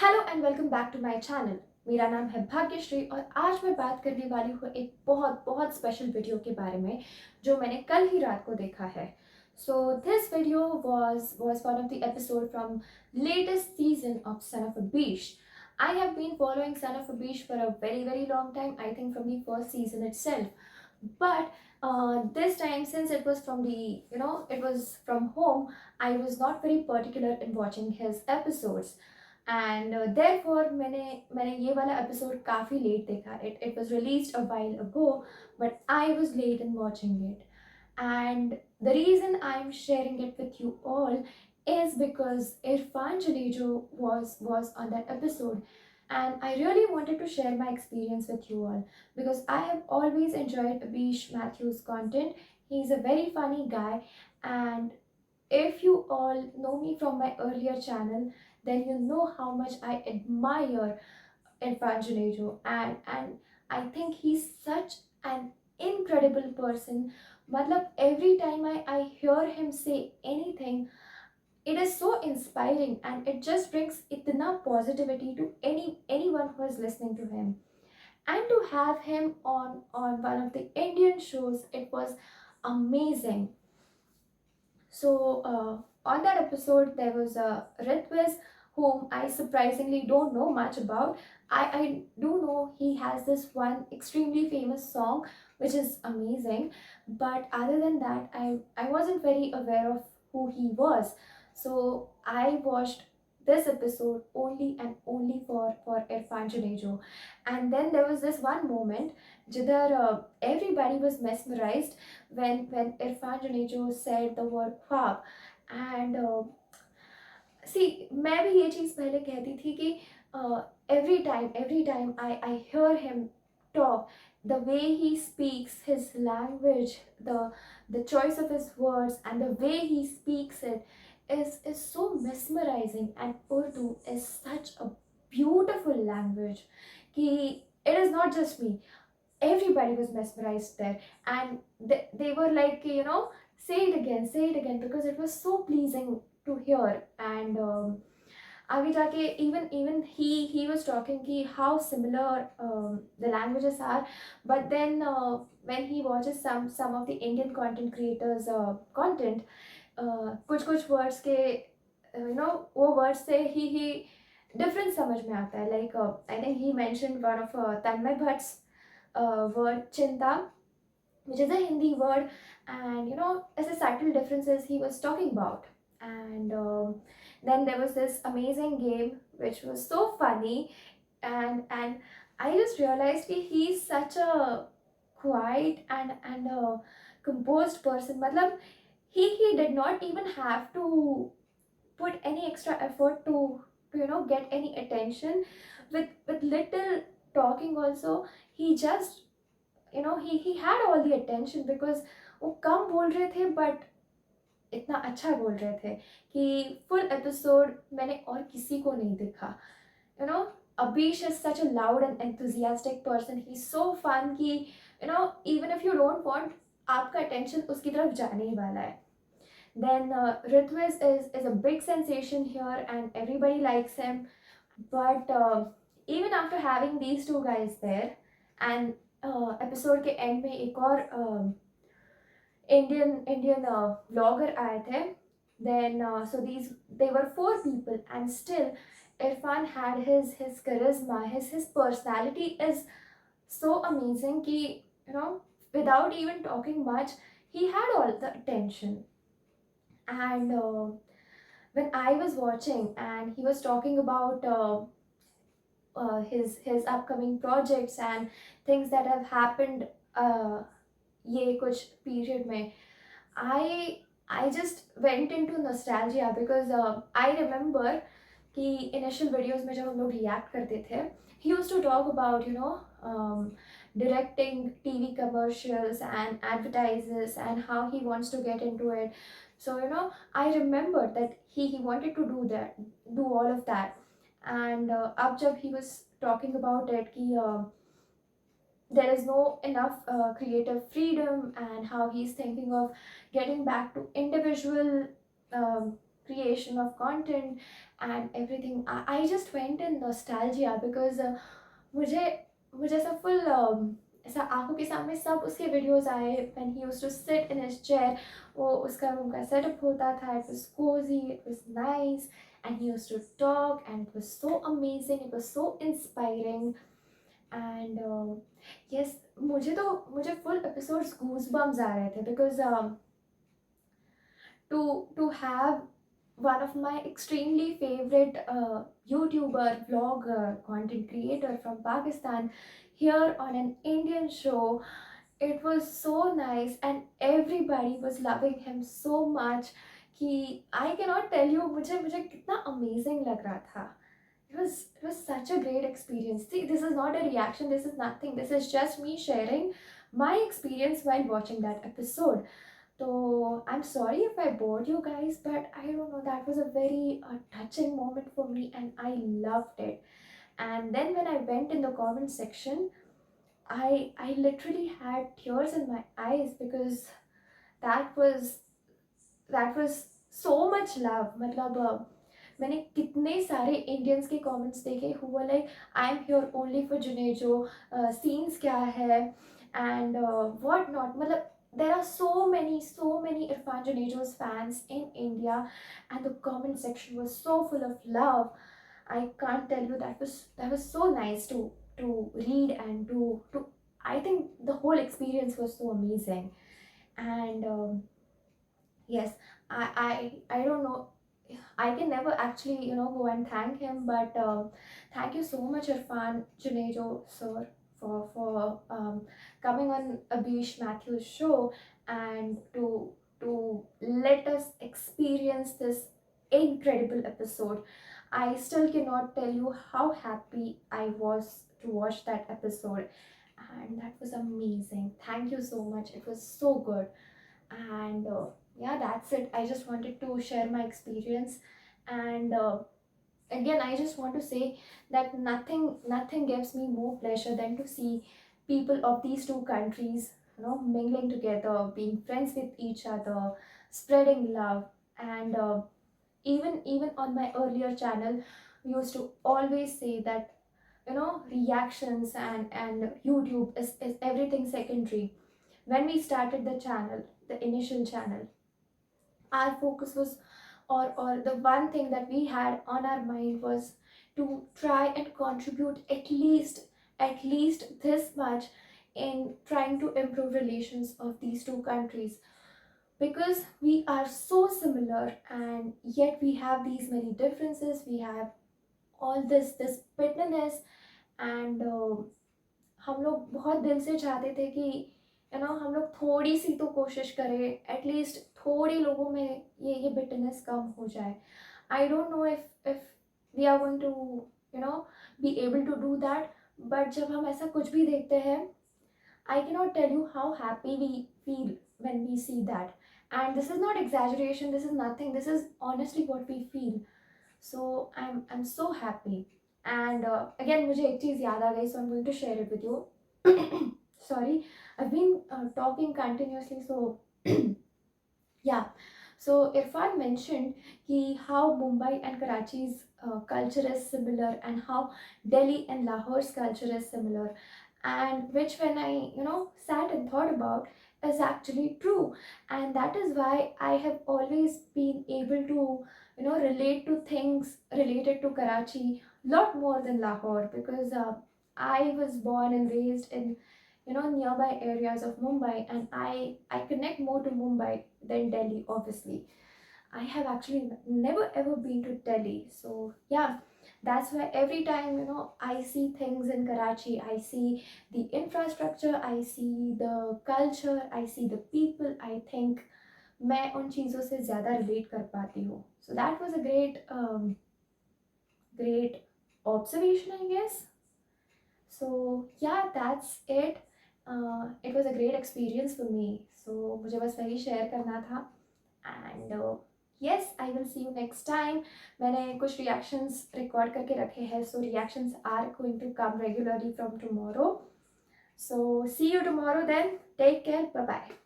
Hello and welcome back to my channel. मेरा नाम है भाग्यश्री और आज मैं बात करने वाली हूँ एक बहुत बहुत स्पेशल वीडियो के बारे में जो मैंने कल ही रात को देखा है। So this video was one of the episode from latest season of Son of a Beast. I have been following Son of a Beast for a very long time, I think from the first season itself. But this time, since it was from it was from home, I was not very particular in watching his episodes. And therefore मैंने ये वाला episode काफ़ी late देखा. It was released a while ago but I was late in watching it. And the reason I'm sharing it with you all is because Irfan Janejo was on that episode, and I really wanted to share my experience with you all because I have always enjoyed Abish Matthews' content. He's a very funny guy, and if you all know me from my earlier channel, then you know how much I admire Irfan Junejo, and I think he's such an incredible person. Matlab, every time I hear him say anything, it is so inspiring and it just brings itna positivity to anyone who is listening to him. And to have him on one of the Indian shows, it was amazing. So on that episode, there was a Ritwis whom I surprisingly don't know much about. I do know he has this one extremely famous song which is amazing, but other than that, I wasn't very aware of who he was. So I watched this episode only and only for Irfan Junejo. And then there was this one moment jidhar everybody was mesmerized when Irfan Junejo said the word ख्वाब. And see, मैं भी ये चीज़ पहले कहती थी कि every time I hear him talk, the way he speaks his language, the choice of his words and the way he speaks it is so mesmerizing. And Urdu is such a beautiful language कि it is not just me, everybody was mesmerized there. And they were like, say it again because it was so pleasing to hear. And आगे जाके even he was talking कि how similar the languages are. But then when he watches some of the Indian content creators content, कुछ कुछ words के वो words से ही difference समझ में आता है. Like I think he mentioned one of Tanmay Bhatt's word chinta, which is a Hindi word, and as a subtle differences he was talking about. And then there was this amazing game which was so funny, and I just realized that he's such a quiet and a composed person. Matlab, he did not even have to put any extra effort to get any attention with little talking also. He just he had all the attention because वो कम बोल रहे थे but इतना अच्छा बोल रहे थे कि full episode मैंने और किसी को नहीं देखा. you know Abish is such a loud and enthusiastic person. He's so fun कि even if you don't want, आपका attention उसकी तरफ जाने ही वाला है. Then Ritwis is a big sensation here and everybody likes him. But even after having these two guys there, and episode के and में एक और इंडियन व्लॉगर आए थे. Then so these they were four people, and still Irfan had his charisma, his personality is so amazing कि without even talking much, he had all the attention. And when I was watching and he was talking about his upcoming projects and things that have happened ये कुछ period में, I just went into nostalgia because I remember कि initial videos में जब हम लोग react करते थे, he used to talk about directing TV commercials and advertises and how he wants to get into it. So I remember that he wanted to do all of that. And अब जब he was talking about it कि there is no enough creative freedom, and how he's thinking of getting back to individual creation of content, and everything. I just went in nostalgia because मुझे मुझे ऐसा full ऐसा आंखों के सामने सब उसके वीडियोस आए when he used to sit in his chair. वो उसका रूम का सेटअप होता था, it was cozy, it was nice, and he used to talk, and it was so amazing, it was so inspiring. And yes, मुझे full episodes goose bumps आ रहे थे because to have one of my extremely favorite YouTuber, vlogger, content creator from Pakistan here on an Indian show. It was so nice, and everybody was loving him so much कि I cannot tell you मुझे मुझे कितना amazing लग रहा था. It was such a great experience. See, this is not a reaction, this is nothing. This is just me sharing my experience while watching that episode. So I'm sorry if I bored you guys, but I don't know, that was a very touching moment for me and I loved it. And then when I went in the comment section, I literally had tears in my eyes because that was that was so much love. मतलब मैंने कितने सारे Indians के comments देखे who were like I am here only for Junejo, scenes क्या है and what not. मतलब there are so many Irfan Junejo's fans in India, and the comment section was so full of love. I can't tell you, that was so nice to read and to I think the whole experience was so amazing. And yes, I don't know, I can never actually, go and thank him, but thank you so much, Irfan Junejo sir, for coming on Abish Matthews' show and to let us experience this incredible episode. I still cannot tell you how happy I was to watch that episode, and that was amazing. Thank you so much. It was so good. And yeah, that's it. I just wanted to share my experience. And again, I just want to say that nothing gives me more pleasure than to see people of these two countries, mingling together, being friends with each other, spreading love. And even on my earlier channel, we used to always say that, reactions and YouTube is everything secondary. When we started the channel, the initial channel, our focus was, or the one thing that we had on our mind was to try and contribute at least this much in trying to improve relations of these two countries, because we are so similar and yet we have these many differences. We have all this bitterness, and हम लोग बहुत दिल से चाहते थे कि हम लोग थोड़ी सी तो कोशिश करें, एटलीस्ट थोड़ी लोगों में ये बिटरनेस कम हो जाए. I don't know if we are going to be able to do that, but जब हम ऐसा कुछ भी देखते हैं, I cannot tell you how happy we feel when we see that. And this is not exaggeration, this is nothing, this is honestly what we feel. So I'm so happy. And again, मुझे एक चीज़ याद आ गई, so I'm going to share it with you. Sorry, I've been talking continuously, so yeah. So Irfan mentioned how Mumbai and Karachi's culture is similar, and how Delhi and Lahore's culture is similar, and which when I sat and thought about is actually true. And that is why I have always been able to relate to things related to Karachi lot more than Lahore, because I was born and raised in nearby areas of Mumbai, and I connect more to Mumbai than Delhi. Obviously, I have actually never ever been to Delhi, so yeah, that's why every time I see things in Karachi, I see the infrastructure, I see the culture, I see the people, I think मैं उन चीज़ों से ज़्यादा relate कर पाती हूँ. So that was a great observation, I guess. So yeah, that's it. It was a great experience for me. So मुझे बस वही share करना था. And yes, I will see you next time. मैंने कुछ reactions record करके रखे हैं. So reactions are going to come regularly from tomorrow. So see you tomorrow then. Take care. Bye bye.